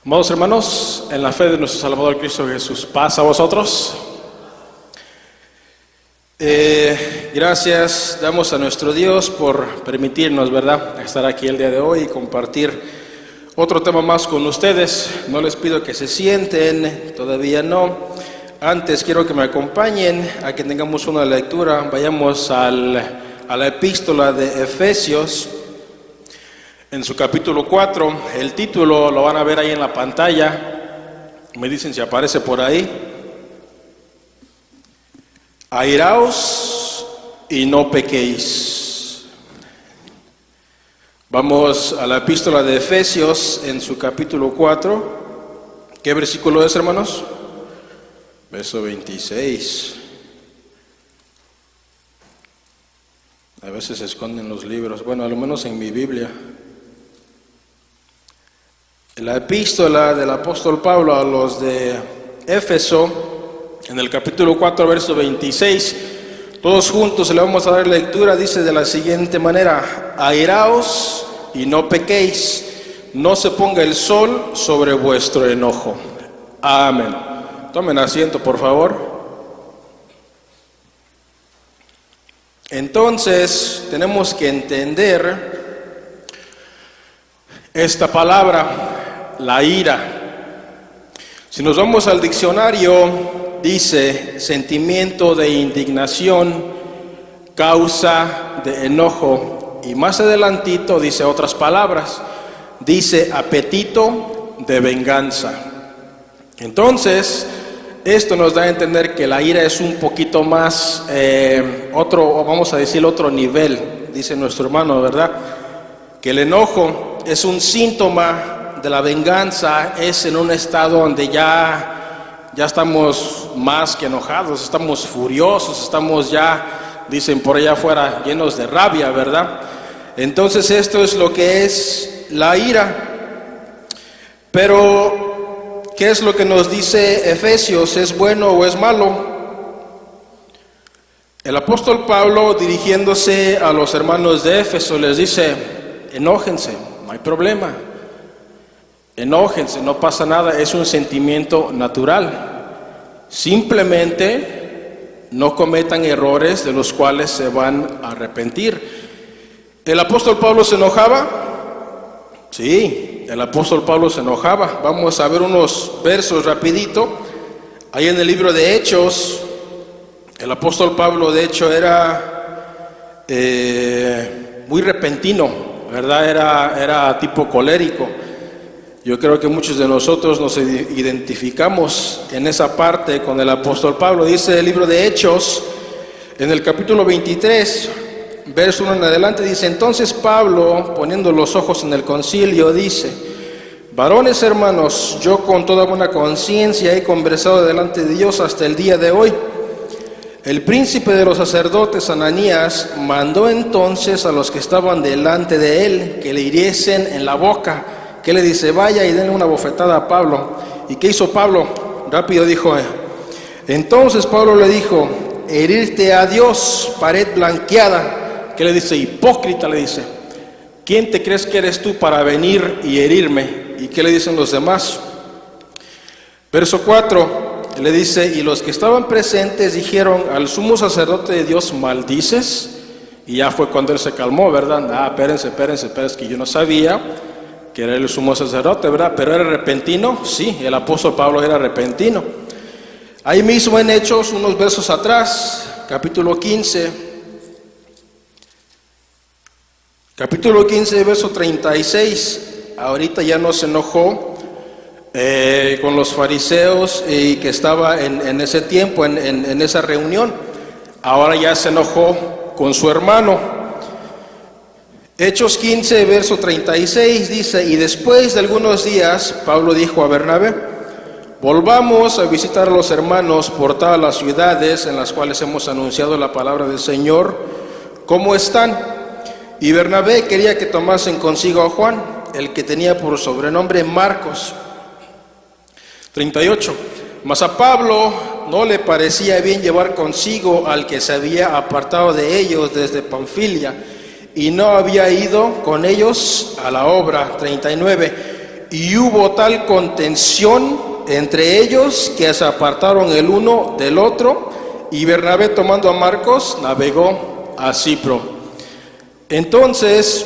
Amados hermanos, en la fe de nuestro Salvador Cristo Jesús, paz a vosotros. Gracias damos a nuestro Dios por permitirnos, ¿verdad?, estar aquí el día de hoy y compartir otro tema más con ustedes. No les pido que se sienten, todavía no. Antes quiero que me acompañen a que tengamos una lectura. Vayamos a la epístola de Efesios. En su capítulo 4, el título lo van a ver ahí en la pantalla. Me dicen si aparece por ahí. Airaos y no pequéis. Vamos a la epístola de Efesios en su capítulo 4. ¿Qué versículo es, hermanos? Verso 26. A veces se esconden los libros. Bueno, a lo menos en mi Biblia. La epístola del apóstol Pablo a los de Éfeso, en el capítulo 4, verso 26, todos juntos le vamos a dar lectura. Dice de la siguiente manera: airaos y no pequéis, no se ponga el sol sobre vuestro enojo. Amén. Tomen asiento, por favor. Entonces, tenemos que entender esta palabra, la ira. Si nos vamos al diccionario, dice sentimiento de indignación, causa de enojo, y más adelantito dice otras palabras, dice apetito de venganza. Entonces, esto nos da a entender que la ira es un poquito más, vamos a decir otro nivel, dice nuestro hermano, ¿verdad? Que el enojo es un síntoma de la venganza, es en un estado donde ya estamos más que enojados, estamos furiosos, estamos ya, dicen por allá afuera, llenos de rabia, ¿verdad? Entonces esto es lo que es la ira. Pero, ¿qué es lo que nos dice Efesios? ¿Es bueno o es malo? El apóstol Pablo, dirigiéndose a los hermanos de Éfeso, les dice: enójense, no hay problema. Enójense, no pasa nada, es un sentimiento natural. Simplemente no cometan errores de los cuales se van a arrepentir. ¿El apóstol Pablo se enojaba? Sí, el apóstol Pablo se enojaba. Vamos a ver unos versos rapidito. Ahí en el libro de Hechos, el apóstol Pablo de hecho era muy repentino, ¿verdad? Era tipo colérico. Yo creo que muchos de nosotros nos identificamos en esa parte con el apóstol Pablo. Dice el libro de Hechos, en el capítulo 23, verso 1 en adelante, dice: entonces Pablo, poniendo los ojos en el concilio, dice: varones hermanos, yo con toda buena conciencia he conversado delante de Dios hasta el día de hoy. El príncipe de los sacerdotes, Ananías, mandó entonces a los que estaban delante de él que le hiriesen en la boca. ¿Qué le dice? Vaya y denle una bofetada a Pablo. ¿Y qué hizo Pablo? Rápido dijo. Entonces Pablo le dijo: herirte a Dios, pared blanqueada. ¿Qué le dice? Hipócrita, le dice. ¿Quién te crees que eres tú para venir y herirme? ¿Y qué le dicen los demás? Verso 4, le dice: y los que estaban presentes dijeron al sumo sacerdote de Dios: ¿maldices? Y ya fue cuando él se calmó, ¿verdad? Espérense, que yo no sabía que era el sumo sacerdote, ¿verdad? Pero era repentino. Sí, el apóstol Pablo era repentino. Ahí mismo en Hechos, unos versos atrás, capítulo 15, verso 36, ahorita ya no se enojó con los fariseos y que estaba en ese tiempo, en esa reunión. Ahora ya se enojó con su hermano. Hechos 15, verso 36 dice: y después de algunos días, Pablo dijo a Bernabé: volvamos a visitar a los hermanos por todas las ciudades en las cuales hemos anunciado la palabra del Señor. ¿Cómo están? Y Bernabé quería que tomasen consigo a Juan, el que tenía por sobrenombre Marcos. 38. Mas a Pablo no le parecía bien llevar consigo al que se había apartado de ellos desde Panfilia y no había ido con ellos a la obra. 39. y hubo tal contención entre ellos que se apartaron el uno del otro, y Bernabé, tomando a Marcos, navegó a Cipro. Entonces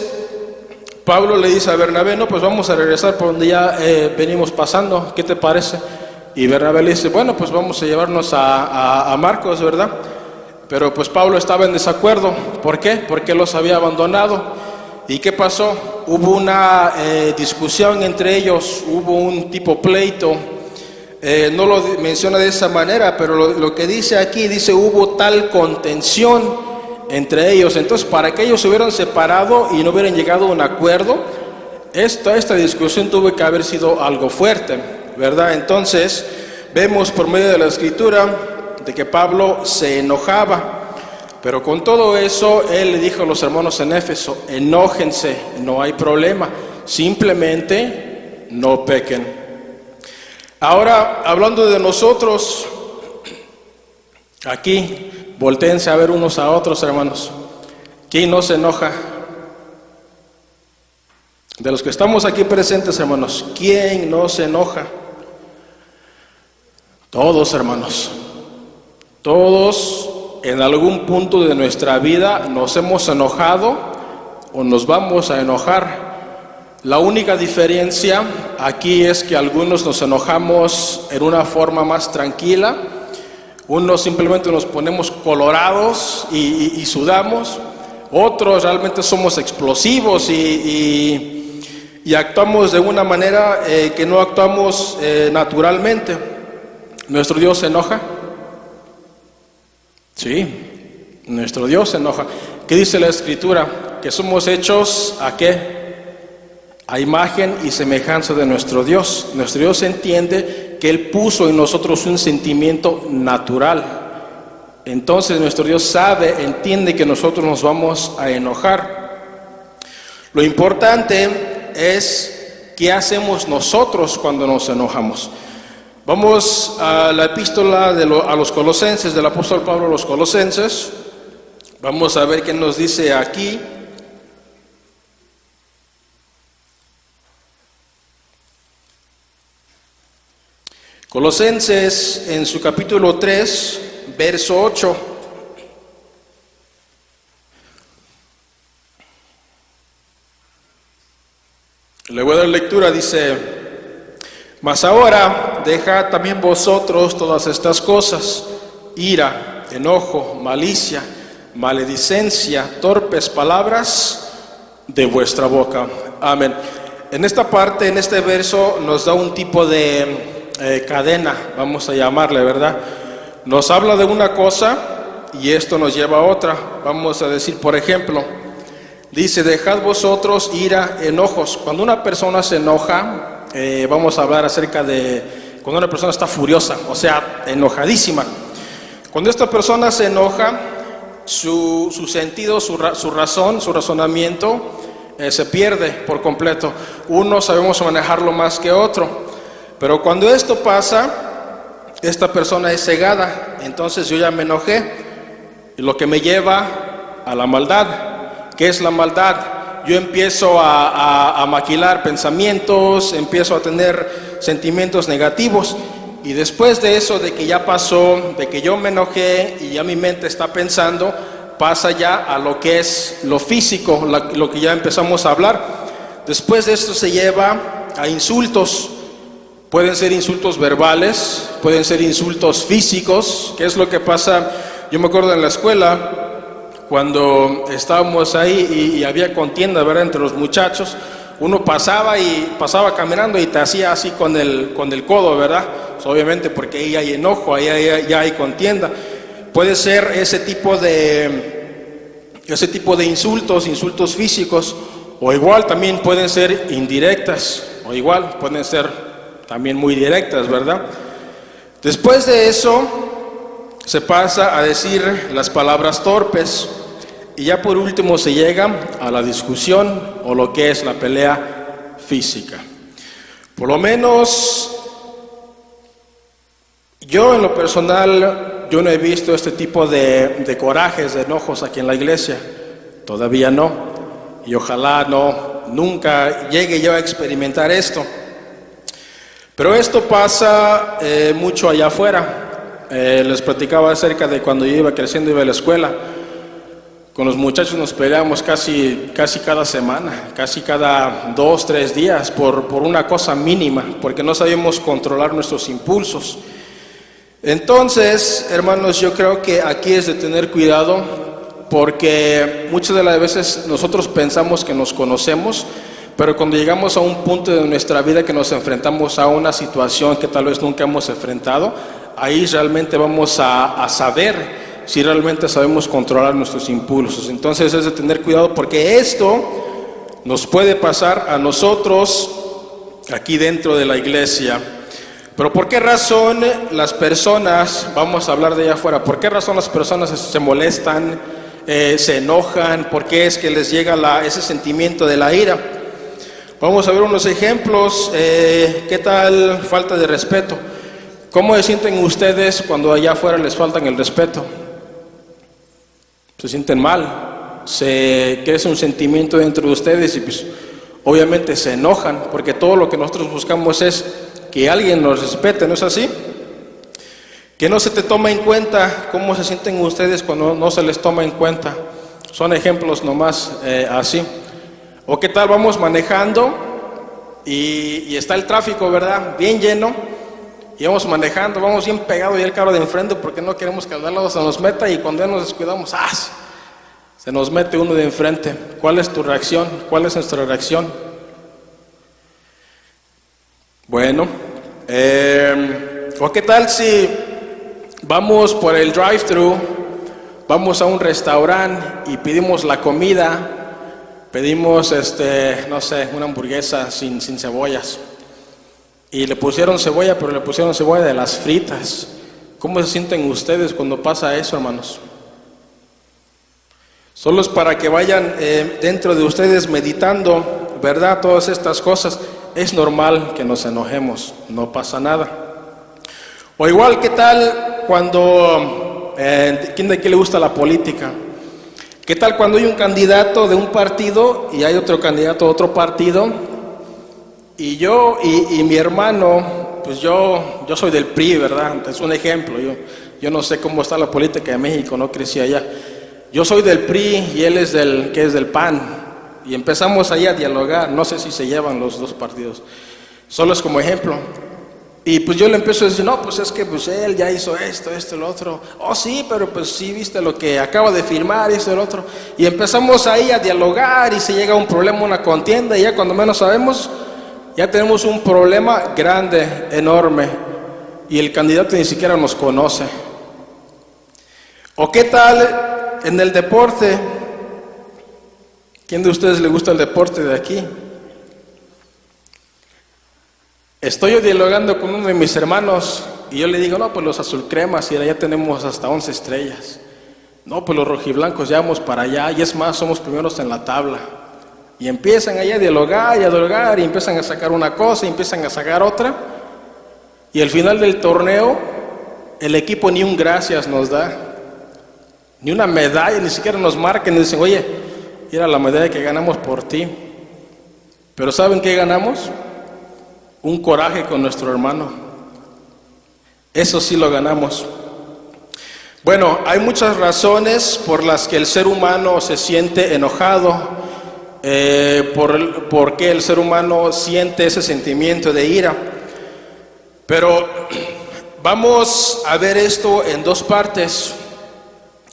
Pablo le dice a Bernabé: no, pues vamos a regresar por donde ya venimos pasando, ¿qué te parece? Y Bernabé le dice: bueno, pues vamos a llevarnos a Marcos, ¿verdad? Pero pues Pablo estaba en desacuerdo. ¿Por qué? Porque los había abandonado. ¿Y qué pasó? Hubo una discusión entre ellos, hubo un tipo pleito. No lo menciona de esa manera, pero lo que dice aquí, dice: hubo tal contención entre ellos. Entonces, para que ellos se hubieran separado y no hubieran llegado a un acuerdo, esta discusión tuvo que haber sido algo fuerte, ¿verdad? Entonces, vemos por medio de la Escritura de que Pablo se enojaba, pero con todo eso, él le dijo a los hermanos en Éfeso: enójense, no hay problema, simplemente no pequen. Ahora, hablando de nosotros, aquí, voltéense a ver unos a otros, hermanos. ¿Quién no se enoja? De los que estamos aquí presentes, hermanos, ¿quién no se enoja? Todos, hermanos. Todos en algún punto de nuestra vida nos hemos enojado o nos vamos a enojar. La única diferencia aquí es que algunos nos enojamos en una forma más tranquila. Unos simplemente nos ponemos colorados y sudamos. Otros realmente somos explosivos y actuamos de una manera que no actuamos naturalmente. ¿Nuestro Dios se enoja? Sí, nuestro Dios se enoja. ¿Qué dice la Escritura? Que somos hechos ¿a qué? A imagen y semejanza de nuestro Dios. Nuestro Dios entiende que Él puso en nosotros un sentimiento natural. Entonces nuestro Dios sabe, entiende que nosotros nos vamos a enojar. Lo importante es qué hacemos nosotros cuando nos enojamos. Vamos a la epístola a los Colosenses, del apóstol Pablo a los Colosenses. Vamos a ver qué nos dice aquí. Colosenses, en su capítulo 3, verso 8. Le voy a dar lectura, dice: mas ahora dejad también vosotros todas estas cosas: ira, enojo, malicia, maledicencia, torpes palabras de vuestra boca. Amén. En esta parte, en este verso, nos da un tipo de cadena, vamos a llamarle, ¿verdad? Nos habla de una cosa y esto nos lleva a otra. Vamos a decir, por ejemplo, dice: dejad vosotros ira, enojos. Cuando una persona se enoja, vamos a hablar acerca de cuando una persona está furiosa, o sea, enojadísima. Cuando esta persona se enoja, su sentido, su razón, su razonamiento se pierde por completo. Uno sabemos manejarlo más que otro. Pero cuando esto pasa, esta persona es cegada. Entonces yo ya me enojé, y lo que me lleva a la maldad. ¿Qué es la maldad? Yo empiezo a maquilar pensamientos, empiezo a tener sentimientos negativos, y después de eso, de que ya pasó, de que yo me enojé y ya mi mente está pensando, pasa ya a lo que es lo físico, lo que ya empezamos a hablar. Después de esto se lleva a insultos. Pueden ser insultos verbales, pueden ser insultos físicos. ¿Qué es lo que pasa? Yo me acuerdo en la escuela, cuando estábamos ahí y había contienda, ¿verdad?, entre los muchachos. Uno pasaba caminando y te hacía así con el codo, ¿verdad? Pues obviamente porque ahí hay enojo, ahí ya hay contienda. Puede ser ese tipo de insultos físicos, o igual también pueden ser indirectas, o igual pueden ser también muy directas, ¿verdad? Después de eso se pasa a decir las palabras torpes, y ya por último se llega a la discusión o lo que es la pelea física. Por lo menos yo, en lo personal, yo no he visto este tipo de corajes, de enojos aquí en la iglesia. Todavía no, y ojalá nunca llegue yo a experimentar esto. Pero esto pasa mucho allá afuera. Les platicaba acerca de cuando yo iba creciendo, iba a la escuela. Con los muchachos nos peleábamos casi cada semana, casi cada 2, 3 días por una cosa mínima, porque no sabíamos controlar nuestros impulsos. Entonces, hermanos, yo creo que aquí es de tener cuidado, porque muchas de las veces nosotros pensamos que nos conocemos, pero cuando llegamos a un punto de nuestra vida que nos enfrentamos a una situación que tal vez nunca hemos enfrentado, ahí realmente vamos a saber si realmente sabemos controlar nuestros impulsos. Entonces es de tener cuidado, porque esto nos puede pasar a nosotros aquí dentro de la iglesia. Pero ¿por qué razón las personas, vamos a hablar de allá afuera, por qué razón las personas se molestan, se enojan? ¿Por qué es que les llega ese sentimiento de la ira? Vamos a ver unos ejemplos. ¿Qué tal falta de respeto? ¿Cómo se sienten ustedes cuando allá afuera les faltan el respeto? Se sienten mal, se crece un sentimiento dentro de ustedes y pues obviamente se enojan, porque todo lo que nosotros buscamos es que alguien nos respete, ¿no es así? Que no se te toma en cuenta. ¿Cómo se sienten ustedes cuando no se les toma en cuenta? Son ejemplos nomás así. ¿O qué tal vamos manejando y está el tráfico, ¿verdad? Bien lleno, y vamos manejando, vamos bien pegados y el carro de enfrente porque no queremos que al lado se nos meta, y cuando ya nos descuidamos, se nos mete uno de enfrente. ¿Cuál es tu reacción? ¿Cuál es nuestra reacción? Bueno, ¿o qué tal si vamos por el drive-thru, vamos a un restaurante y pedimos la comida, pedimos no sé, una hamburguesa sin cebollas, y le pusieron cebolla, pero le pusieron cebolla de las fritas? ¿Cómo se sienten ustedes cuando pasa eso, hermanos? Solo es para que vayan dentro de ustedes meditando, ¿verdad? Todas estas cosas. Es normal que nos enojemos, no pasa nada. O igual, ¿qué tal cuando, quién de aquí le gusta la política? ¿Qué tal cuando hay un candidato de un partido y hay otro candidato de otro partido? Y yo y mi hermano, pues yo soy del PRI, ¿verdad? Es un ejemplo. Yo no sé cómo está la política de México, no crecí allá. Yo soy del PRI y él es del PAN. Y empezamos ahí a dialogar. No sé si se llevan los dos partidos. Solo es como ejemplo. Y pues yo le empiezo a decir, no, pues es que pues él ya hizo esto, lo otro. Oh, sí, pero pues sí, viste lo que acaba de firmar, esto, lo otro. Y empezamos ahí a dialogar y se llega a un problema, una contienda, y ya cuando menos sabemos, ya tenemos un problema grande, enorme, y el candidato ni siquiera nos conoce. ¿O qué tal en el deporte? ¿Quién de ustedes le gusta el deporte de aquí? Estoy yo dialogando con uno de mis hermanos y yo le digo, no, pues los azulcremas, y ya tenemos hasta 11 estrellas. No, pues los rojiblancos ya vamos para allá, y es más, somos primeros en la tabla. Y empiezan allá a dialogar, y empiezan a sacar una cosa, y empiezan a sacar otra. Y al final del torneo, el equipo ni un gracias nos da, ni una medalla, ni siquiera nos marcan y dicen, oye, era la medalla que ganamos por ti. Pero ¿saben qué ganamos? Un coraje con nuestro hermano. Eso sí lo ganamos. Bueno, hay muchas razones por las que el ser humano se siente enojado. Por qué el ser humano siente ese sentimiento de ira. Pero vamos a ver esto en dos partes.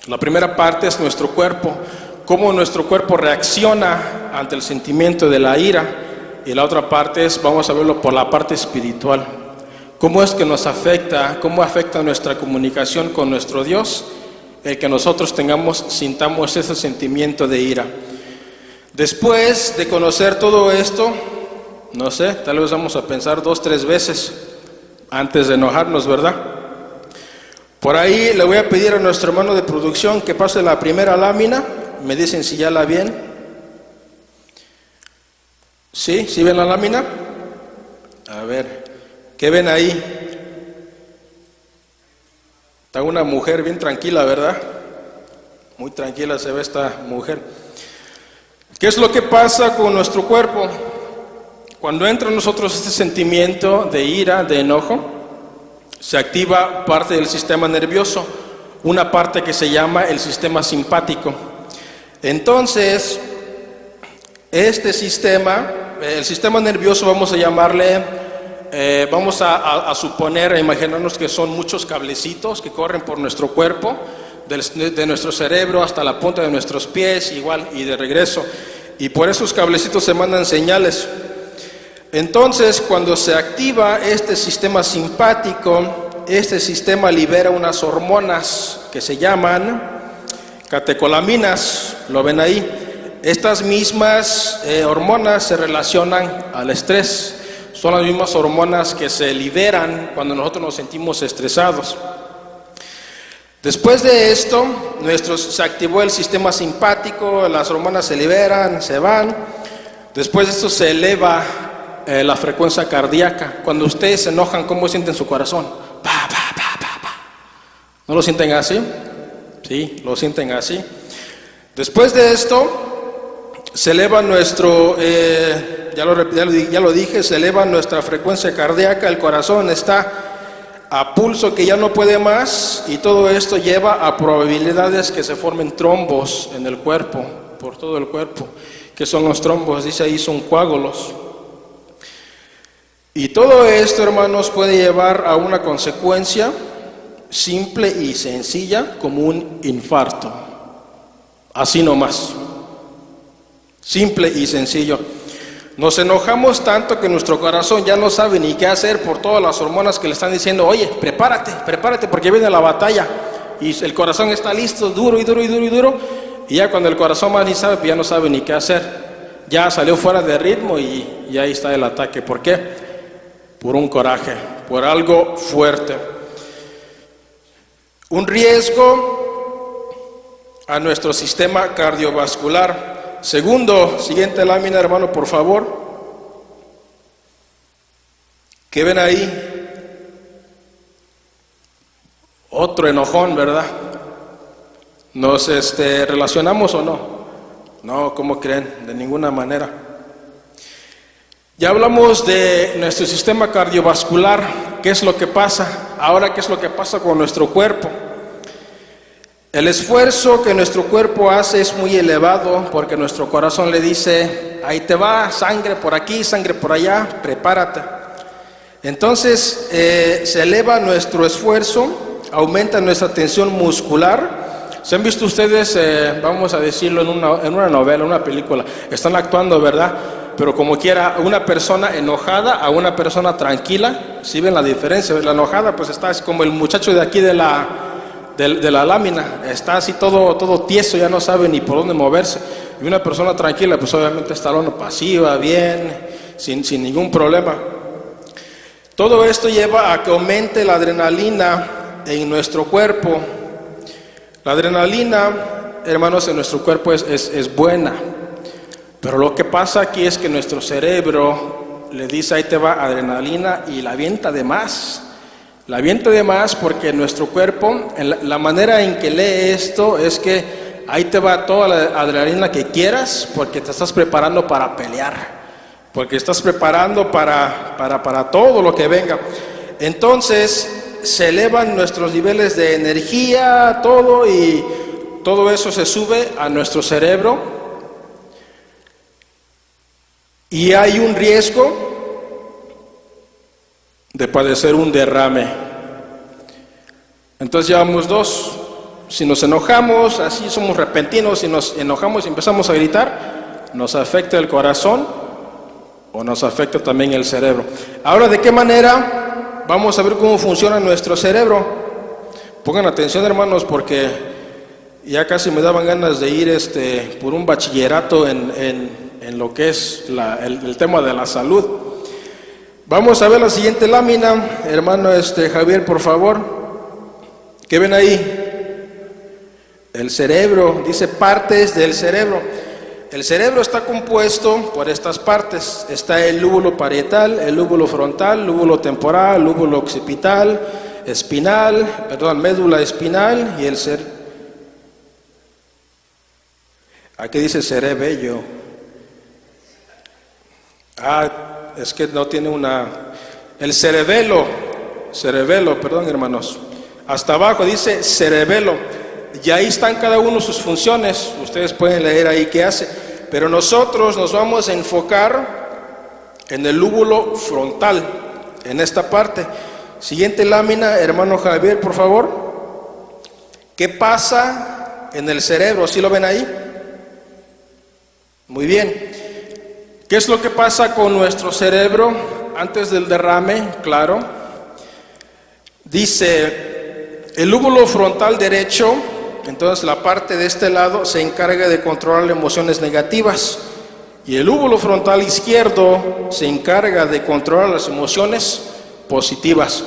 La primera parte es nuestro cuerpo, cómo nuestro cuerpo reacciona ante el sentimiento de la ira, y la otra parte vamos a verlo por la parte espiritual, cómo es que nos afecta, cómo afecta nuestra comunicación con nuestro Dios, el que nosotros sintamos ese sentimiento de ira. Después de conocer todo esto, no sé, tal vez vamos a pensar 2, 3 veces antes de enojarnos, ¿verdad? Por ahí le voy a pedir a nuestro hermano de producción que pase la primera lámina. Me dicen si ya la ven. ¿Sí? ¿Sí ven la lámina? A ver, ¿qué ven ahí? Está una mujer bien tranquila, ¿verdad? Muy tranquila se ve esta mujer. ¿Qué es lo que pasa con nuestro cuerpo? Cuando entra en nosotros este sentimiento de ira, de enojo, se activa parte del sistema nervioso, una parte que se llama el sistema simpático. Entonces, este sistema, el sistema nervioso, vamos a llamarle, vamos a suponer, a imaginarnos que son muchos cablecitos que corren por nuestro cuerpo, de nuestro cerebro hasta la punta de nuestros pies, igual, y de regreso. Y por esos cablecitos se mandan señales. Entonces, cuando se activa este sistema simpático, este sistema libera unas hormonas que se llaman catecolaminas, lo ven ahí. Estas mismas hormonas se relacionan al estrés, son las mismas hormonas que se liberan cuando nosotros nos sentimos estresados. Después de esto, se activó el sistema simpático, las hormonas se liberan, se van. Después de esto se eleva la frecuencia cardíaca. Cuando ustedes se enojan, ¿cómo sienten su corazón? Pa, pa, pa, pa, pa. ¿No lo sienten así? Sí, lo sienten así. Después de esto, se eleva nuestro, ya lo dije, se eleva nuestra frecuencia cardíaca, el corazón está a pulso que ya no puede más, y todo esto lleva a probabilidades que se formen trombos en el cuerpo, por todo el cuerpo. ¿Qué son los trombos? Dice ahí, son coágulos. Y todo esto, hermanos, puede llevar a una consecuencia simple y sencilla como un infarto. Así nomás. Simple y sencillo. Nos enojamos tanto que nuestro corazón ya no sabe ni qué hacer por todas las hormonas que le están diciendo, oye, prepárate porque viene la batalla. Y el corazón está listo, duro, y ya cuando el corazón más ni sabe, pues ya no sabe ni qué hacer. Ya salió fuera de ritmo y ahí está el ataque. ¿Por qué? Por un coraje, por algo fuerte. Un riesgo a nuestro sistema cardiovascular. Segundo, siguiente lámina, hermano, por favor. ¿Qué ven ahí? Otro enojón, ¿verdad? ¿Nos relacionamos o no? No, ¿cómo creen? De ninguna manera. Ya hablamos de nuestro sistema cardiovascular, ¿qué es lo que pasa? Ahora, ¿qué es lo que pasa con nuestro cuerpo? El esfuerzo que nuestro cuerpo hace es muy elevado porque nuestro corazón le dice, ahí te va, sangre por aquí, sangre por allá, prepárate. Entonces se eleva nuestro esfuerzo, aumenta nuestra tensión muscular. ¿Se han visto ustedes, vamos a decirlo, en una novela, una película? Están actuando, ¿verdad? Pero como quiera, una persona enojada a una persona tranquila, ¿sí ven la diferencia? La enojada pues está como el muchacho de aquí de la lámina, está así todo tieso, ya no sabe ni por dónde moverse. Y una persona tranquila pues obviamente está pasiva, bien, sin ningún problema. Todo esto lleva a que aumente la adrenalina en nuestro cuerpo. La adrenalina, hermanos, en nuestro cuerpo es buena, pero lo que pasa aquí es que nuestro cerebro le dice, ahí te va adrenalina, y la avienta de más. La avienta de más porque nuestro cuerpo, la manera en que lee esto es que ahí te va toda la adrenalina que quieras, porque te estás preparando para pelear, porque estás preparando para todo lo que venga. Entonces se elevan nuestros niveles de energía, todo, y todo eso se sube a nuestro cerebro, y hay un riesgo de padecer un derrame. Entonces llevamos dos. Si nos enojamos, así somos repentinos, si nos enojamos y empezamos a gritar, nos afecta el corazón o nos afecta también el cerebro. Ahora, ¿de qué manera? Vamos a ver cómo funciona nuestro cerebro. Pongan atención, hermanos, porque ya casi me daban ganas de ir por un bachillerato en lo que es el tema de la salud. Vamos a ver la siguiente lámina, hermano Javier, por favor. ¿Qué ven ahí? El cerebro, dice partes del cerebro. El cerebro está compuesto por estas partes. Está el lóbulo parietal, el lóbulo frontal, lóbulo temporal, lóbulo occipital, médula espinal y el aquí dice cerebello. es que no tiene el cerebelo, perdón hermanos, hasta abajo dice cerebelo, y ahí están cada uno sus funciones, ustedes pueden leer ahí qué hace, pero nosotros nos vamos a enfocar en el lóbulo frontal, en esta parte. Siguiente lámina, hermano Javier, por favor. ¿Qué pasa en el cerebro? ¿Sí lo ven ahí? Muy bien. ¿Qué es lo que pasa con nuestro cerebro antes del derrame? Claro. Dice, el lóbulo frontal derecho, entonces la parte de este lado se encarga de controlar emociones negativas, y el lóbulo frontal izquierdo se encarga de controlar las emociones positivas.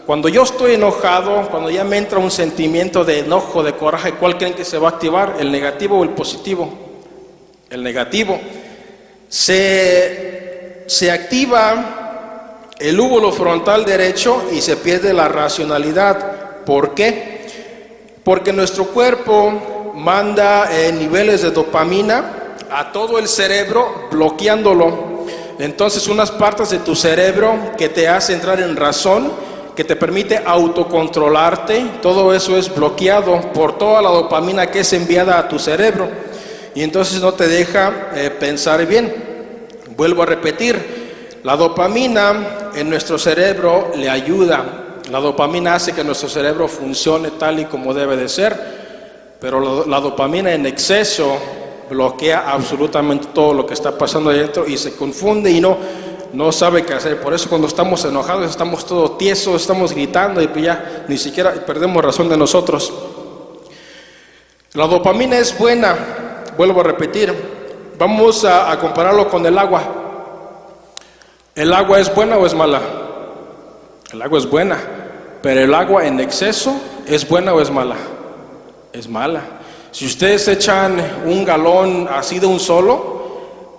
Cuando yo estoy enojado, cuando ya me entra un sentimiento de enojo, de coraje, ¿cuál creen que se va a activar? ¿El negativo o el positivo? El negativo. Se activa el lóbulo frontal derecho y se pierde la racionalidad. ¿Por qué? Porque nuestro cuerpo manda niveles de dopamina a todo el cerebro, bloqueándolo. Entonces unas partes de tu cerebro que te hace entrar en razón, que te permite autocontrolarte, todo eso es bloqueado por toda la dopamina que es enviada a tu cerebro, y entonces no te deja pensar bien. Vuelvo a repetir, la dopamina en nuestro cerebro le ayuda. La dopamina hace que nuestro cerebro funcione tal y como debe de ser, pero la dopamina en exceso bloquea absolutamente todo lo que está pasando adentro y se confunde y no sabe qué hacer. Por eso cuando estamos enojados estamos todos tiesos, estamos gritando y ya ni siquiera perdemos razón de nosotros. La dopamina es buena, vuelvo a repetir. Vamos a compararlo con el agua. ¿El agua es buena o es mala? El agua es buena, pero el agua en exceso ¿es buena o es mala? Es mala. Si ustedes echan un galón así de un solo,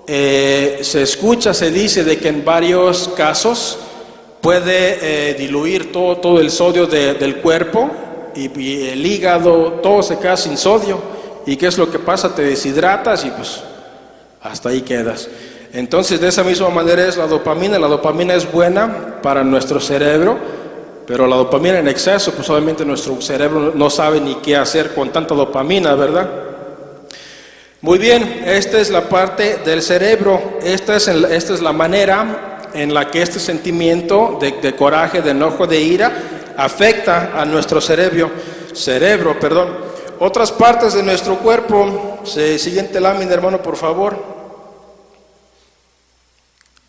se escucha, se dice de que en varios casos puede diluir todo el sodio del cuerpo y el hígado, todo se queda sin sodio. ¿Y qué es lo que pasa? Te deshidratas y pues hasta ahí quedas. Entonces de esa misma manera es la dopamina. La dopamina es buena para nuestro cerebro, pero la dopamina en exceso, pues obviamente nuestro cerebro no sabe ni qué hacer con tanta dopamina, ¿verdad? Muy bien, esta es la parte del cerebro. Esta es la manera en la que este sentimiento de coraje, de enojo, de ira afecta a nuestro cerebro. Otras partes de nuestro cuerpo. Siguiente lámina, hermano, por favor.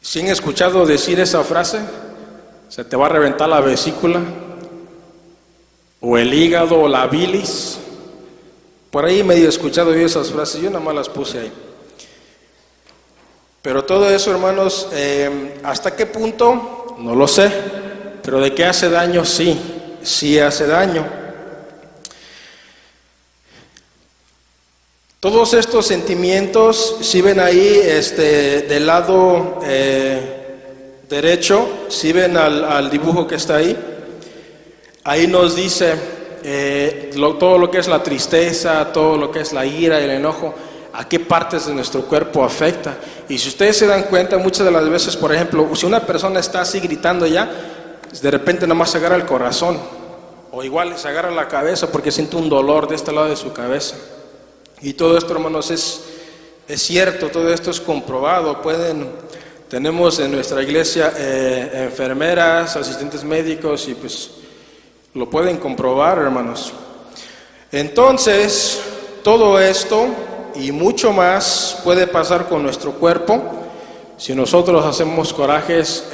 ¿Sí han escuchado decir esa frase? Se te va a reventar la vesícula, o el hígado, o la bilis. Por ahí medio he escuchado yo esas frases, yo nada más las puse ahí. Pero todo eso, hermanos, ¿hasta qué punto? No lo sé, pero de qué hace daño, sí hace daño. Todos estos sentimientos, si ven ahí, del lado derecho, si ven al dibujo que está ahí nos dice todo lo que es la tristeza, todo lo que es la ira, el enojo, a qué partes de nuestro cuerpo afecta. Y si ustedes se dan cuenta, muchas de las veces, por ejemplo, si una persona está así gritando ya, de repente nomás se agarra el corazón, o igual se agarra la cabeza porque siente un dolor de este lado de su cabeza. Y todo esto, hermanos, es cierto, todo esto es comprobado. Tenemos en nuestra iglesia enfermeras, asistentes médicos, y pues lo pueden comprobar, hermanos. Entonces, todo esto y mucho más puede pasar con nuestro cuerpo si nosotros hacemos corajes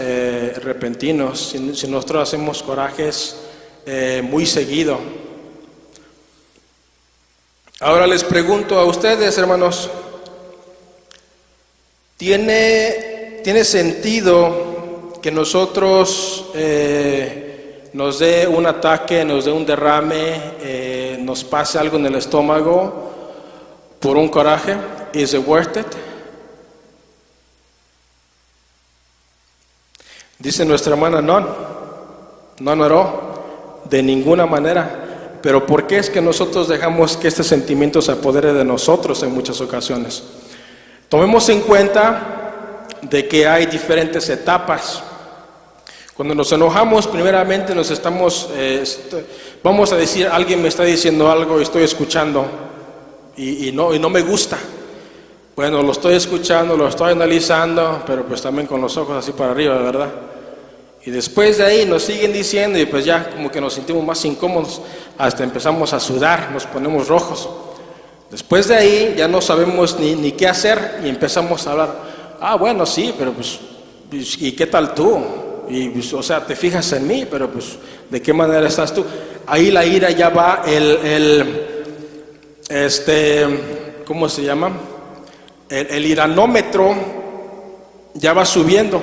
repentinos, si nosotros hacemos corajes muy seguido. Ahora les pregunto a ustedes, hermanos, ¿tiene sentido que nosotros nos dé un ataque, nos dé un derrame, nos pase algo en el estómago por un coraje? ¿Is it worth it? Dice nuestra hermana, no, de ninguna manera. Pero ¿por qué es que nosotros dejamos que este sentimiento se apodere de nosotros en muchas ocasiones? Tomemos en cuenta de que hay diferentes etapas. Cuando nos enojamos, primeramente nos estamos, vamos a decir, alguien me está diciendo algo y estoy escuchando y no me gusta. Bueno, lo estoy escuchando, lo estoy analizando, pero pues también con los ojos así para arriba, ¿verdad? Y después de ahí nos siguen diciendo y pues ya como que nos sentimos más incómodos, hasta empezamos a sudar, nos ponemos rojos. Después de ahí ya no sabemos ni qué hacer y empezamos a hablar. Ah, bueno, sí, pero pues, ¿y qué tal tú? Y pues, o sea, te fijas en mí, pero pues, ¿de qué manera estás tú? Ahí la ira ya va ¿cómo se llama? El iranómetro ya va subiendo.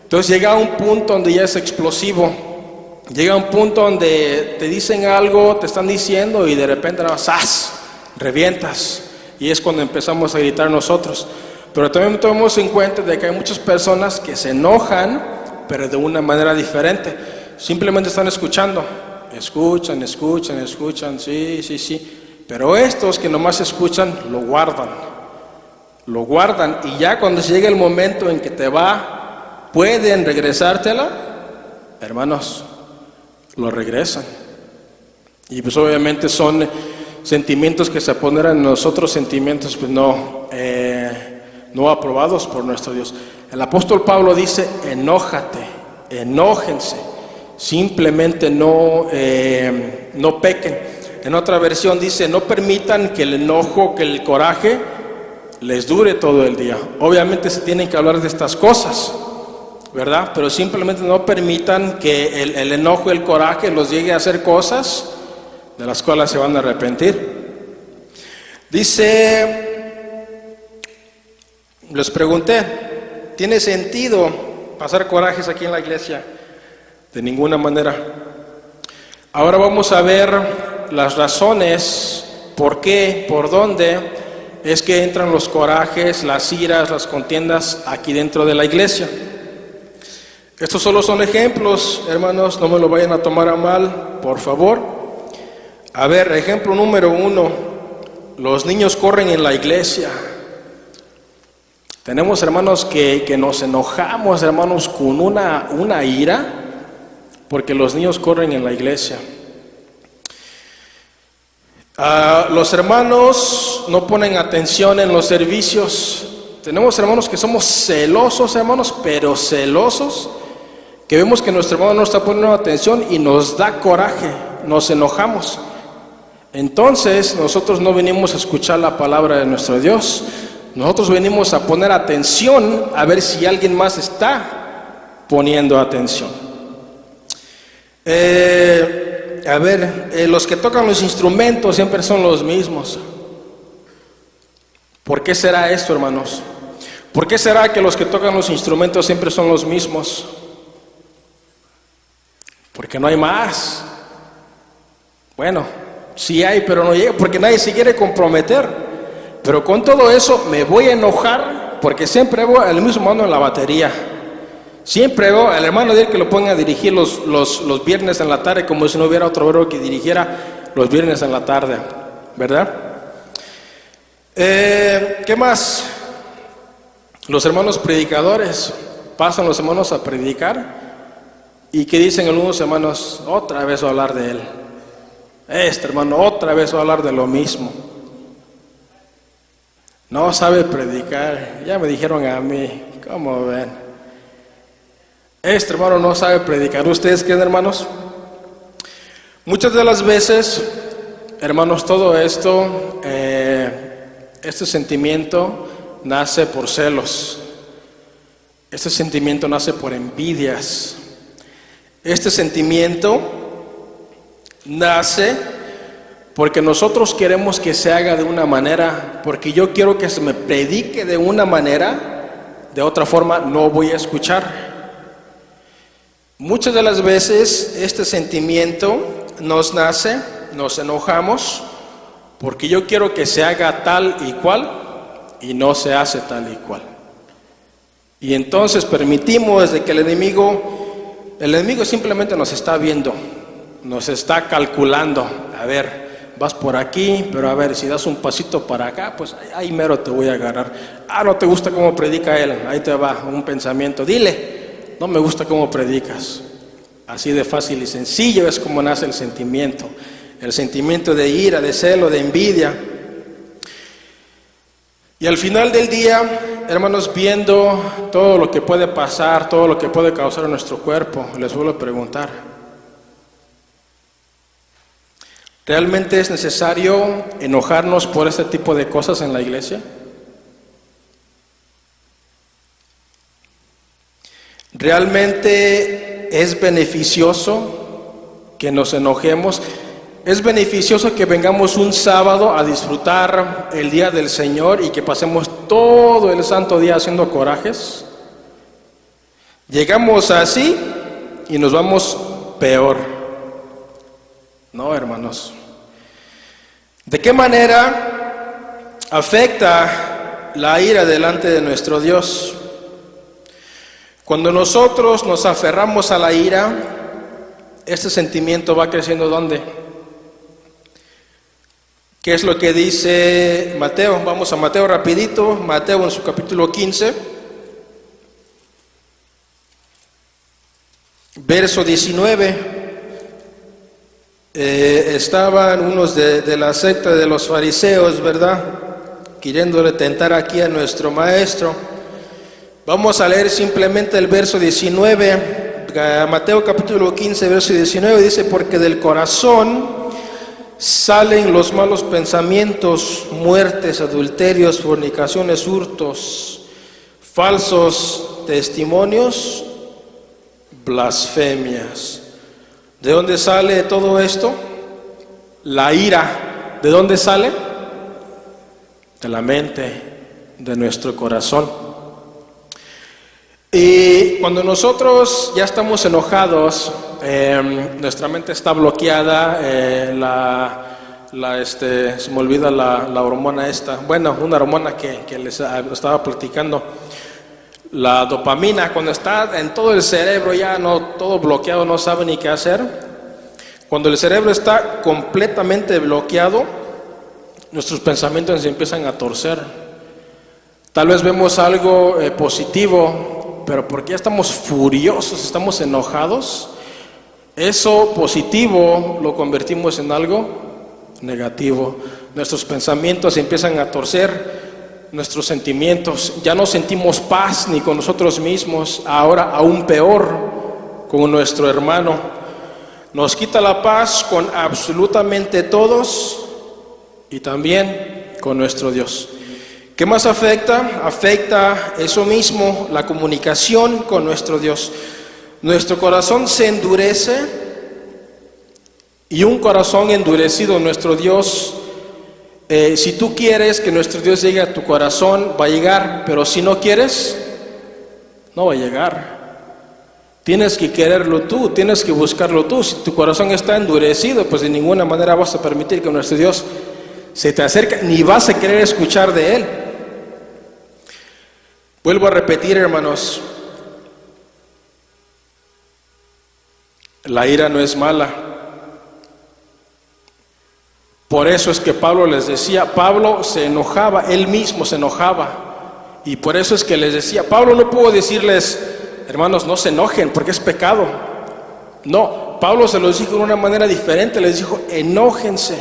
Entonces llega a un punto donde ya es explosivo. Llega a un punto donde te dicen algo, te están diciendo y de repente nada más, ¡zas!, revientas. Y es cuando empezamos a gritar nosotros. Pero también tomemos en cuenta de que hay muchas personas que se enojan, pero de una manera diferente. Simplemente están escuchando. Escuchan, sí. Pero estos que nomás escuchan, lo guardan. Y ya cuando llega el momento en que pueden regresártela, hermanos, lo regresan. Y pues obviamente son sentimientos que se apoderan en nosotros, sentimientos pues no aprobados por nuestro Dios. El apóstol Pablo dice, enójense, simplemente no pequen. En otra versión dice, no permitan que el enojo, que el coraje les dure todo el día. Obviamente se tienen que hablar de estas cosas, ¿verdad? Pero simplemente no permitan que el enojo y el coraje los llegue a hacer cosas de las cuales se van a arrepentir. Dice, les pregunté, ¿tiene sentido pasar corajes aquí en la iglesia? De ninguna manera. Ahora vamos a ver las razones, por qué, por dónde es que entran los corajes, las iras, las contiendas aquí dentro de la iglesia. Estos solo son ejemplos, hermanos, no me lo vayan a tomar a mal, por favor. A ver, ejemplo número 1, los niños corren en la iglesia. Tenemos hermanos que nos enojamos, hermanos, con una ira, porque los niños corren en la iglesia. Los hermanos no ponen atención en los servicios. Tenemos hermanos que somos celosos, hermanos, pero celosos, que vemos que nuestro hermano no está poniendo atención y nos da coraje, nos enojamos. Entonces nosotros no venimos a escuchar la palabra de nuestro Dios, nosotros venimos a poner atención a ver si alguien más está poniendo atención. Los que tocan los instrumentos siempre son los mismos. ¿Por qué será esto, hermanos? ¿Por qué será que los que tocan los instrumentos siempre son los mismos? Porque no hay más. Bueno, sí hay, pero no llega, porque nadie se quiere comprometer. Pero con todo eso me voy a enojar, porque siempre veo al mismo hermano en la batería. Siempre veo al hermano de él que lo ponga a dirigir los viernes en la tarde, como si no hubiera otro hermano que dirigiera los viernes en la tarde, ¿verdad? ¿Qué más? Los hermanos predicadores, pasan los hermanos a predicar, y ¿qué dicen algunos hermanos? Otra vez va a hablar de él. Este hermano otra vez va a hablar de lo mismo. No sabe predicar, ya me dijeron a mí, ¿cómo ven? Este hermano no sabe predicar. ¿Ustedes qué, hermanos? Muchas de las veces, hermanos, todo esto, este sentimiento nace por celos. Este sentimiento nace por envidias. Este sentimiento nace porque nosotros queremos que se haga de una manera, porque yo quiero que se me predique de una manera, de otra forma no voy a escuchar. Muchas de las veces este sentimiento nos nace, nos enojamos, porque yo quiero que se haga tal y cual, y no se hace tal y cual. Y entonces permitimos de que el enemigo simplemente nos está viendo, nos está calculando. A ver, vas por aquí, pero a ver, si das un pasito para acá, pues ahí mero te voy a agarrar. No te gusta cómo predica él, ahí te va un pensamiento, dile, no me gusta cómo predicas. Así de fácil y sencillo es como nace el sentimiento de ira, de celo, de envidia. Y al final del día, hermanos, viendo todo lo que puede pasar, todo lo que puede causar en nuestro cuerpo, les vuelvo a preguntar, ¿realmente es necesario enojarnos por este tipo de cosas en la iglesia? ¿Realmente es beneficioso que nos enojemos? ¿Es beneficioso que vengamos un sábado a disfrutar el día del Señor y que pasemos todo el santo día haciendo corajes? Llegamos así y nos vamos peor. No, hermanos. ¿De qué manera afecta la ira delante de nuestro Dios? Cuando nosotros nos aferramos a la ira, este sentimiento va creciendo ¿dónde? ¿Qué es lo que dice Mateo? Vamos a Mateo rapidito, Mateo en su capítulo 15, verso 19. Estaban unos de la secta de los fariseos, ¿verdad? Queriéndole tentar aquí a nuestro maestro. Vamos a leer simplemente el verso 19, Mateo capítulo 15, verso 19, dice, porque del corazón salen los malos pensamientos, muertes, adulterios, fornicaciones, hurtos, falsos testimonios, blasfemias. ¿De dónde sale todo esto? La ira, ¿de dónde sale? De la mente, de nuestro corazón. Y cuando nosotros ya estamos enojados, nuestra mente está bloqueada, se me olvida la hormona esta, bueno, una hormona que les estaba platicando, la dopamina, cuando está en todo el cerebro ya no, todo bloqueado, no sabe ni qué hacer. Cuando el cerebro está completamente bloqueado, nuestros pensamientos se empiezan a torcer. Tal vez vemos algo positivo, pero porque ya estamos furiosos, estamos enojados, eso positivo lo convertimos en algo negativo. Nuestros pensamientos se empiezan a torcer, nuestros sentimientos, ya no sentimos paz ni con nosotros mismos, ahora aún peor con nuestro hermano. Nos quita la paz con absolutamente todos y también con nuestro Dios. ¿Qué más afecta? Afecta eso mismo, la comunicación con nuestro Dios. Nuestro corazón se endurece y un corazón endurecido, nuestro Dios, si tú quieres que nuestro Dios llegue a tu corazón, va a llegar, pero si no quieres, no va a llegar. Tienes que quererlo tú, tienes que buscarlo tú. Si tu corazón está endurecido, pues de ninguna manera vas a permitir que nuestro Dios se te acerque, ni vas a querer escuchar de Él. Vuelvo a repetir, hermanos, la ira no es mala. Por eso es que Pablo les decía, Pablo se enojaba, él mismo se enojaba. Y por eso es que les decía, Pablo no pudo decirles, hermanos, no se enojen porque es pecado. No, Pablo se los dijo de una manera diferente, les dijo, enójense.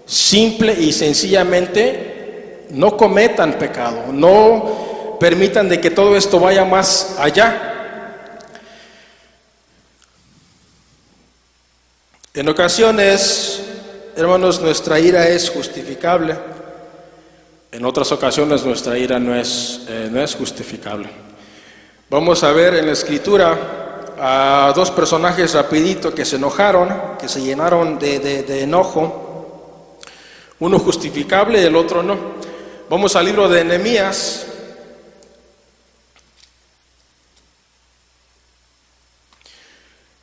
Simple y sencillamente, no cometan pecado, no permitan de que todo esto vaya más allá. En ocasiones, hermanos, nuestra ira es justificable. En otras ocasiones nuestra ira no es justificable. Vamos a ver en la Escritura a dos personajes rapidito que se enojaron, que se llenaron de enojo. Uno justificable y el otro no. Vamos al libro de Nehemías.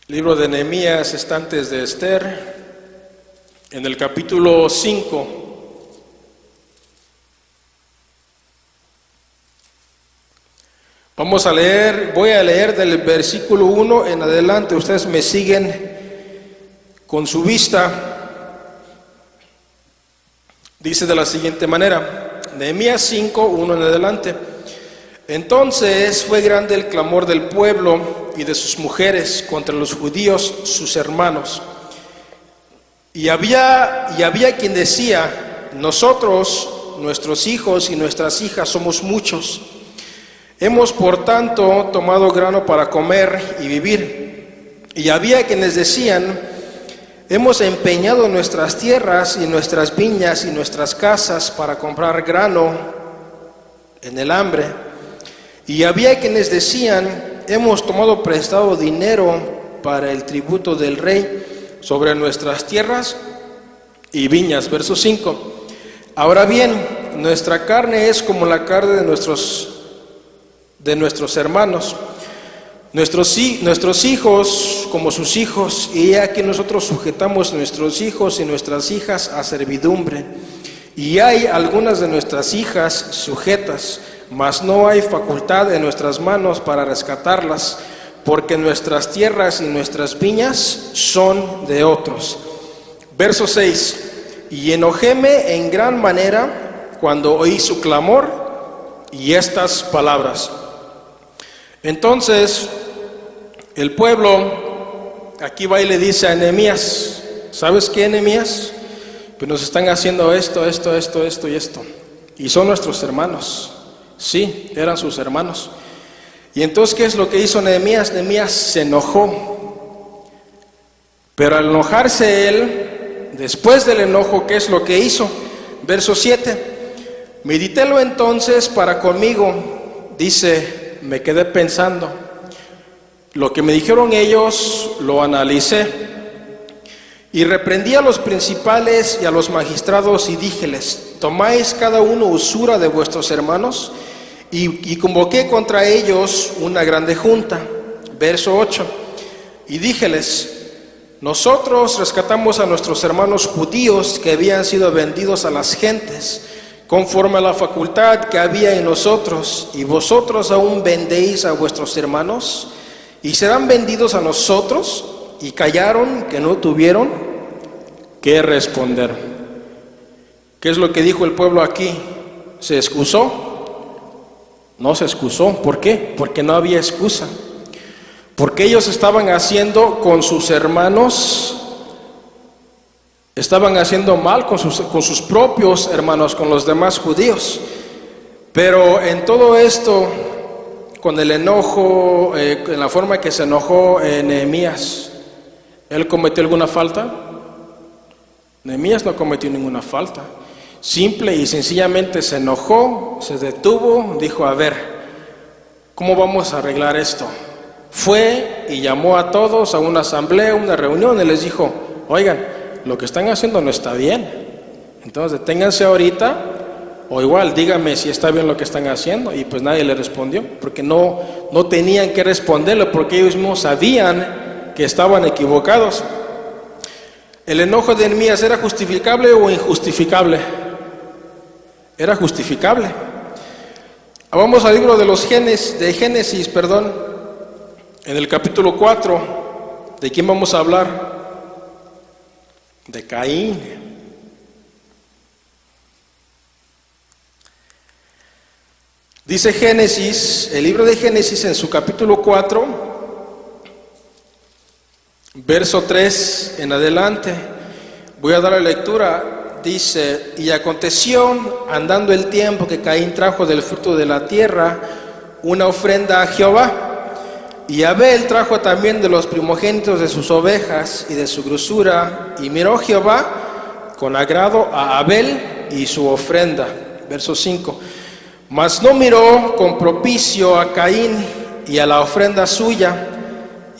Libro de Nehemías está antes de Esther, en el capítulo 5. Vamos a leer, voy a leer del versículo 1 en adelante, ustedes me siguen con su vista. Dice de la siguiente manera, Nehemías 5, 1 en adelante. Entonces fue grande el clamor del pueblo y de sus mujeres contra los judíos, sus hermanos. Y había quien decía, nosotros, nuestros hijos y nuestras hijas somos muchos. Hemos por tanto tomado grano para comer y vivir. Y había quienes decían, hemos empeñado nuestras tierras y nuestras viñas y nuestras casas para comprar grano en el hambre. Y había quienes decían, hemos tomado prestado dinero para el tributo del rey sobre nuestras tierras y viñas. Verso 5. Ahora bien, nuestra carne es como la carne de nuestros hermanos, nuestros hijos como sus hijos, y aquí nosotros sujetamos nuestros hijos y nuestras hijas a servidumbre. Y hay algunas de nuestras hijas sujetas, mas no hay facultad en nuestras manos para rescatarlas, porque nuestras tierras y nuestras viñas son de otros. Verso 6. Y enojéme en gran manera cuando oí su clamor y estas palabras. Entonces el pueblo aquí va y le dice a Nehemías, ¿sabes qué, Nehemías? Pues nos están haciendo esto y esto. Y son nuestros hermanos. Sí, eran sus hermanos. Y entonces, ¿qué es lo que hizo Nehemías? Nehemías se enojó. Pero al enojarse él, después del enojo, ¿qué es lo que hizo? Verso 7. Meditélo entonces para conmigo. Dice, me quedé pensando. Lo que me dijeron ellos, lo analicé. Y reprendí a los principales y a los magistrados y díjeles, tomáis cada uno usura de vuestros hermanos, y convoqué contra ellos una grande junta. Verso 8. Y díjeles, nosotros rescatamos a nuestros hermanos judíos que habían sido vendidos a las gentes, conforme a la facultad que había en nosotros, y vosotros aún vendéis a vuestros hermanos, y serán vendidos a nosotros. Y callaron, que no tuvieron que responder. ¿Qué es lo que dijo el pueblo aquí? ¿Se excusó? No se excusó. ¿Por qué? Porque no había excusa. Porque ellos estaban haciendo con sus hermanos, estaban haciendo mal con sus propios hermanos, con los demás judíos. Pero en todo esto, con el enojo, en la forma que se enojó Nehemías, ¿él cometió alguna falta? Nehemías no cometió ninguna falta. Simple y sencillamente se enojó, se detuvo, dijo, a ver, ¿cómo vamos a arreglar esto? Fue y llamó a todos a una asamblea, una reunión, y les dijo, oigan, lo que están haciendo no está bien. Entonces deténganse ahorita, o igual díganme si está bien lo que están haciendo. Y pues nadie le respondió, porque no tenían que responderle, porque ellos mismos sabían que estaban equivocados. ¿El enojo de Nehemías era justificable o injustificable? Era justificable. Vamos al libro de Génesis, en el capítulo 4. ¿De quién vamos a hablar? De Caín. Dice Génesis, el libro de Génesis en su capítulo 4, verso 3 en adelante. Voy a dar la lectura. Dice, y aconteció, andando el tiempo, que Caín trajo del fruto de la tierra una ofrenda a Jehová. Y Abel trajo también de los primogénitos de sus ovejas y de su grosura. Y miró Jehová con agrado a Abel y su ofrenda. Verso 5. Mas no miró con propicio a Caín y a la ofrenda suya.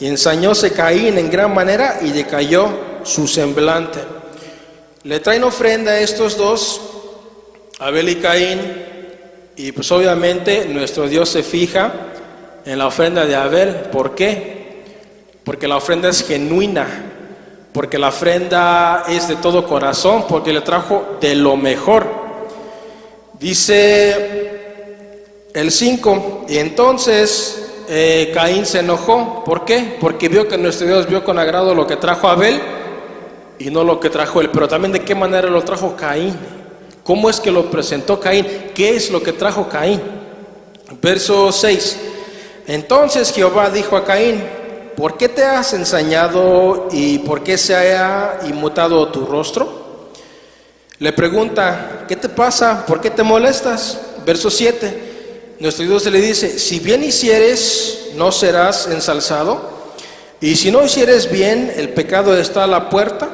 Y ensañóse Caín en gran manera y decayó su semblante. Le traen ofrenda a estos dos, Abel y Caín, y pues obviamente nuestro Dios se fija en la ofrenda de Abel. ¿Por qué? Porque la ofrenda es genuina, porque la ofrenda es de todo corazón, porque le trajo de lo mejor. Dice el 5, y entonces Caín se enojó. ¿Por qué? Porque vio que nuestro Dios vio con agrado lo que trajo Abel y no lo que trajo él. Pero también, ¿de qué manera lo trajo Caín? ¿Cómo es que lo presentó Caín? ¿Qué es lo que trajo Caín? Verso 6. Entonces Jehová dijo a Caín: ¿por qué te has ensañado y por qué se ha inmutado tu rostro? Le pregunta: ¿qué te pasa? ¿Por qué te molestas? Verso 7. Nuestro Dios le dice: si bien hicieres, no serás ensalzado, y si no hicieres bien, el pecado está a la puerta.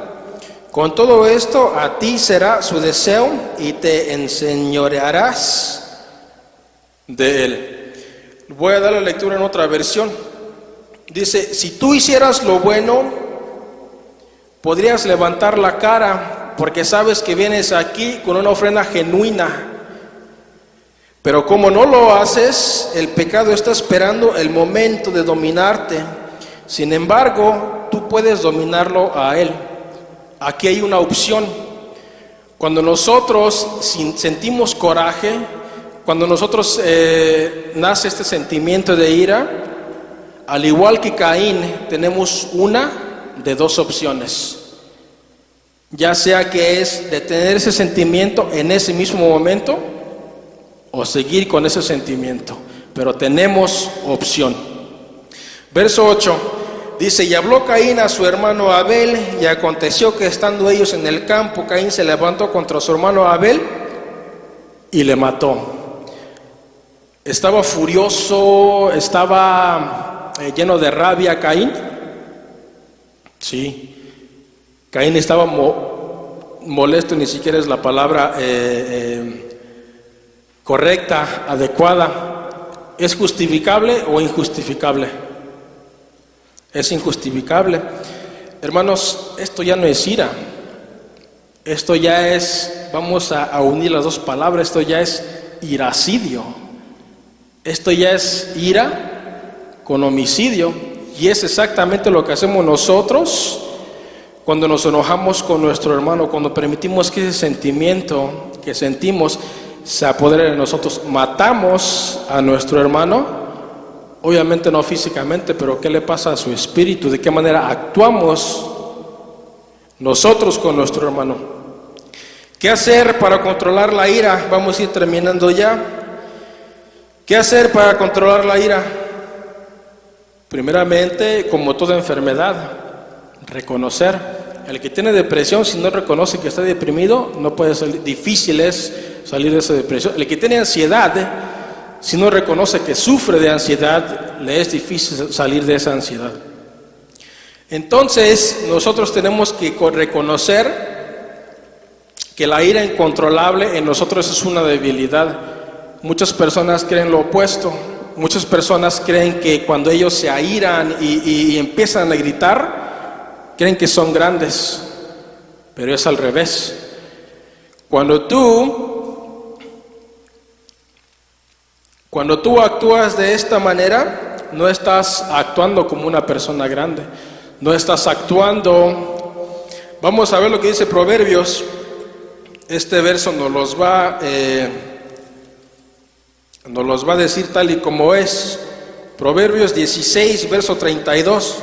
Con todo esto, a ti será su deseo y te enseñorearás de él. Voy a dar la lectura en otra versión. Dice: si tú hicieras lo bueno, podrías levantar la cara, porque sabes que vienes aquí con una ofrenda genuina. Pero como no lo haces, el pecado está esperando el momento de dominarte. Sin embargo, tú puedes dominarlo a él. Aquí hay una opción. Cuando nosotros sentimos coraje, cuando nosotros nace este sentimiento de ira, al igual que Caín, tenemos una de dos opciones. Ya sea que es detener ese sentimiento en ese mismo momento o seguir con ese sentimiento, pero tenemos opción. Verso 8 dice: y habló Caín a su hermano Abel, y aconteció que estando ellos en el campo, Caín se levantó contra su hermano Abel y le mató. Estaba furioso, estaba lleno de rabia Caín. Sí, Caín estaba molesto, ni siquiera es la palabra correcta, adecuada. ¿Es justificable o injustificable? Es injustificable. Hermanos, esto ya no es ira. Esto ya es, vamos a unir las dos palabras, esto ya es iracidio. Esto ya es ira con homicidio. Y es exactamente lo que hacemos nosotros cuando nos enojamos con nuestro hermano, cuando permitimos que ese sentimiento que sentimos se apodere de nosotros. Matamos a nuestro hermano. Obviamente no físicamente, pero ¿qué le pasa a su espíritu? ¿De qué manera actuamos nosotros con nuestro hermano? ¿Qué hacer para controlar la ira? Vamos a ir terminando ya. ¿Qué hacer para controlar la ira? Primeramente, como toda enfermedad, reconocer. El que tiene depresión, si no reconoce que está deprimido, no puede salir. Difícil es salir de esa depresión. El que tiene ansiedad, si no reconoce que sufre de ansiedad, le es difícil salir de esa ansiedad. Entonces, nosotros tenemos que reconocer que la ira incontrolable en nosotros es una debilidad. Muchas personas creen lo opuesto. Muchas personas creen que cuando ellos se airan y empiezan a gritar, creen que son grandes, pero es al revés. Cuando tú actúas de esta manera, no estás actuando como una persona grande, no estás actuando. Vamos a ver lo que dice Proverbios. Este verso nos los va a decir tal y como es. Proverbios 16, verso 32.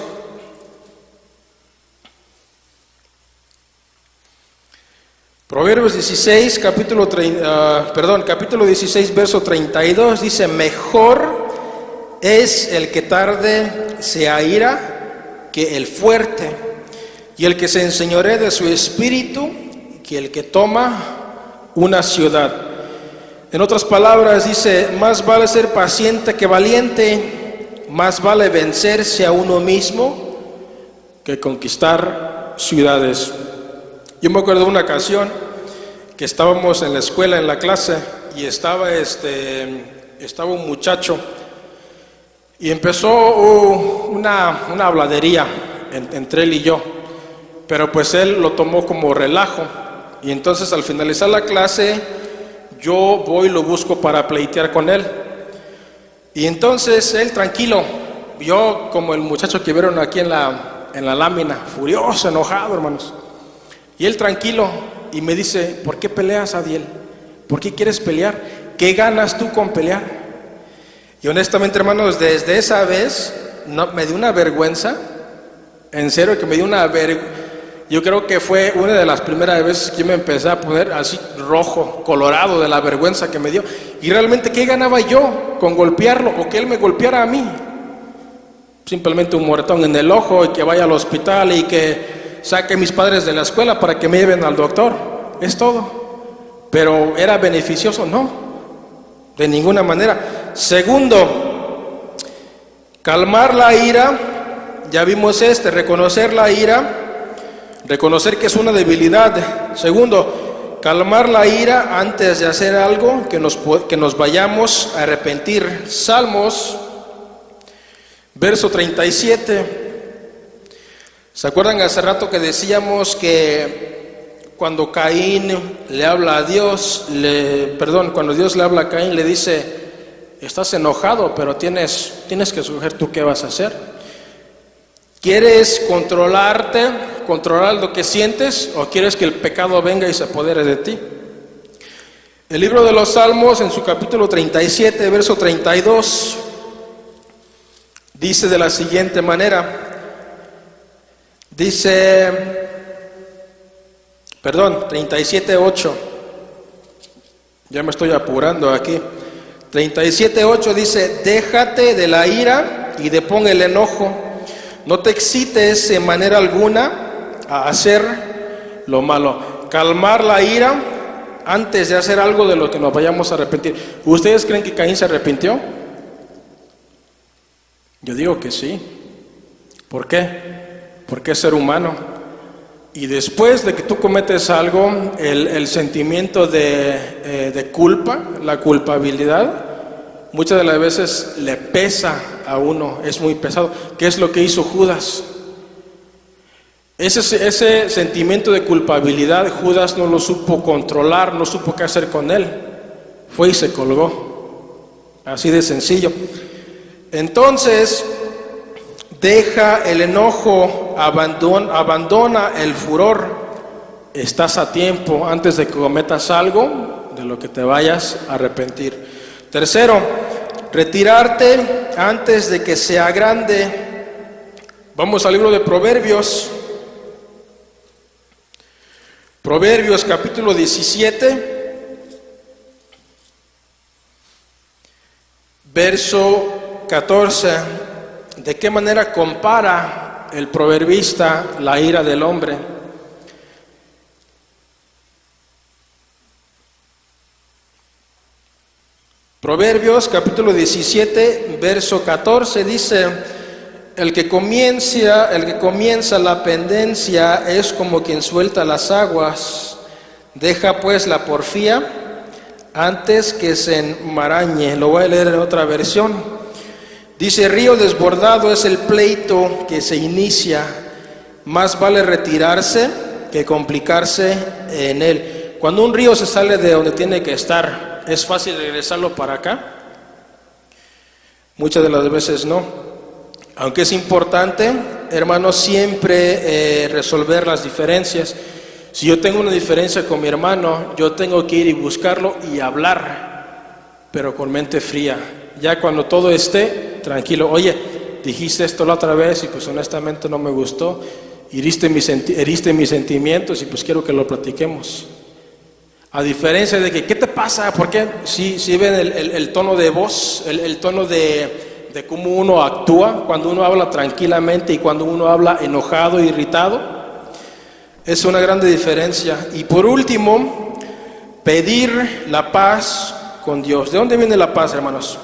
Proverbios 16, capítulo 16, verso 32 dice: mejor es el que tarde se aira que el fuerte, y el que se enseñoree de su espíritu que el que toma una ciudad. En otras palabras dice: más vale ser paciente que valiente, más vale vencerse a uno mismo que conquistar ciudades. Yo me acuerdo de una ocasión que estábamos en la escuela, en la clase, y estaba un muchacho, y empezó una habladería entre él y yo, pero pues él lo tomó como relajo, y entonces al finalizar la clase, yo voy y lo busco para pleitear con él, y entonces él tranquilo, yo como el muchacho que vieron aquí en la lámina, furioso, enojado, hermanos. Y él tranquilo, y me dice: ¿por qué peleas, Adiel? ¿Por qué quieres pelear? ¿Qué ganas tú con pelear? Y honestamente, hermanos, desde esa vez me dio una vergüenza, en serio que me dio una vergüenza. Yo creo que fue una de las primeras veces que me empecé a poner así rojo, colorado de la vergüenza que me dio. Y realmente, ¿qué ganaba yo con golpearlo o que él me golpeara a mí? Simplemente un moretón en el ojo y que vaya al hospital y que saque a mis padres de la escuela para que me lleven al doctor. Es todo. Pero ¿era beneficioso? No, de ninguna manera. Segundo, calmar la ira. Ya vimos reconocer la ira, reconocer que es una debilidad. Segundo, calmar la ira antes de hacer algo que nos vayamos a arrepentir. Salmos, verso 37. ¿Se acuerdan hace rato que decíamos que cuando Caín le habla a Dios, cuando Dios le habla a Caín, le dice, estás enojado, pero tienes que escoger tú qué vas a hacer? ¿Quieres controlar lo que sientes, o quieres que el pecado venga y se apodere de ti? El libro de los Salmos, en su capítulo 37, verso 32, dice de la siguiente manera, 37:8, ya me estoy apurando aquí. 37:8 dice, déjate de la ira y depón el enojo. No te excites en manera alguna a hacer lo malo. Calmar la ira antes de hacer algo de lo que nos vayamos a arrepentir. ¿Ustedes creen que Caín se arrepintió? Yo digo que sí. ¿Por qué? Porque es ser humano. Y después de que tú cometes algo, el sentimiento de culpa, la culpabilidad, muchas de las veces le pesa a uno, es muy pesado. ¿Qué es lo que hizo Judas? Ese sentimiento de culpabilidad, Judas no lo supo controlar, no supo qué hacer con él. Fue y se colgó. Así de sencillo. Entonces, deja el enojo, abandona el furor. Estás a tiempo antes de que cometas algo de lo que te vayas a arrepentir. Tercero, retirarte antes de que sea grande. Vamos al libro de Proverbios. Proverbios capítulo 17, verso 14. ¿De qué manera compara el proverbista la ira del hombre? Proverbios capítulo 17, verso 14 dice, el que comienza la pendencia es como quien suelta las aguas, deja pues la porfía antes que se enmarañe. Lo voy a leer en otra versión. Dice, río desbordado es el pleito que se inicia, más vale retirarse que complicarse en él. Cuando un río se sale de donde tiene que estar, ¿es fácil regresarlo para acá? Muchas de las veces no. Aunque es importante, hermanos, siempre resolver las diferencias. Si yo tengo una diferencia con mi hermano, yo tengo que ir y buscarlo y hablar, pero con mente fría. Ya cuando todo esté tranquilo, oye, dijiste esto la otra vez y pues honestamente no me gustó, heriste mis sentimientos y pues quiero que lo platiquemos. A diferencia de que, ¿qué te pasa? ¿Por qué? Si ven el tono de voz, el tono de cómo uno actúa, cuando uno habla tranquilamente y cuando uno habla enojado, irritado, es una grande diferencia. Y por último, pedir la paz con Dios. ¿De dónde viene la paz, hermanos?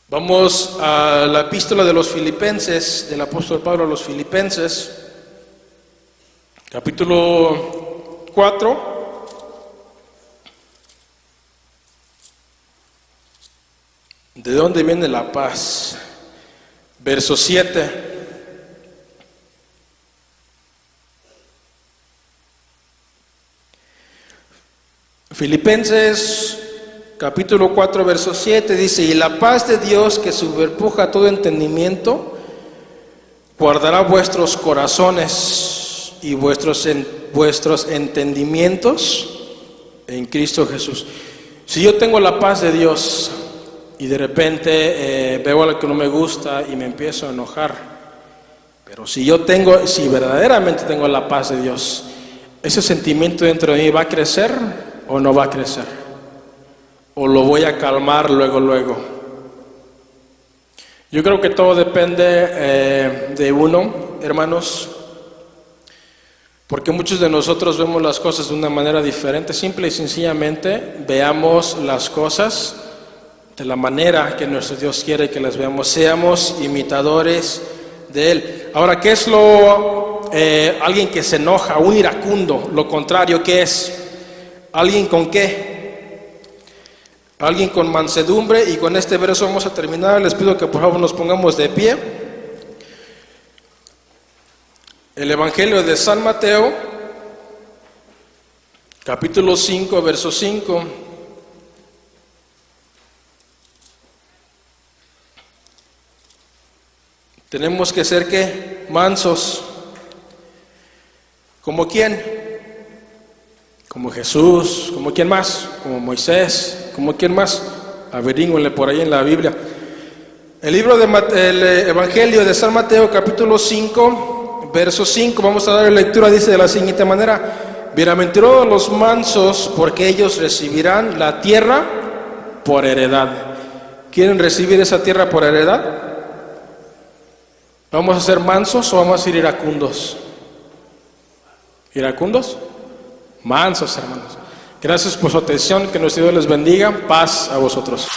Vamos a la epístola de los Filipenses, del apóstol Pablo a los Filipenses, capítulo 4. ¿De dónde viene la paz? Verso 7. Filipenses capítulo 4, verso 7 dice, y la paz de Dios que superpuja todo entendimiento, guardará vuestros corazones y vuestros entendimientos en Cristo Jesús. Si yo tengo la paz de Dios, y de repente veo algo que no me gusta y me empiezo a enojar. Pero si verdaderamente tengo la paz de Dios, ¿ese sentimiento dentro de mí va a crecer o no va a crecer? ¿O lo voy a calmar luego? Yo creo que todo depende de uno, hermanos, porque muchos de nosotros vemos las cosas de una manera diferente. Simple y sencillamente veamos las cosas de la manera que nuestro Dios quiere que las veamos. Seamos imitadores de Él. Ahora, ¿qué es alguien que se enoja, un iracundo? Lo contrario, ¿qué es? ¿Alguien con qué? Alguien con mansedumbre. Y con este verso vamos a terminar. Les pido que por favor nos pongamos de pie. El Evangelio de San Mateo, capítulo 5, verso 5. Tenemos que ser, ¿qué? Mansos. ¿Como quién? Como Jesús. ¿Como quién más? Como Moisés. ¿Como quién más? Averígüenle por ahí en la Biblia. El Evangelio de San Mateo, capítulo 5, verso 5, vamos a dar lectura, dice de la siguiente manera: bienaventurados los mansos, porque ellos recibirán la tierra por heredad. ¿Quieren recibir esa tierra por heredad? ¿Vamos a ser mansos o vamos a ser iracundos? ¿Iracundos? Mansos, hermanos. Gracias por su atención, que nuestro Dios les bendiga. Paz a vosotros.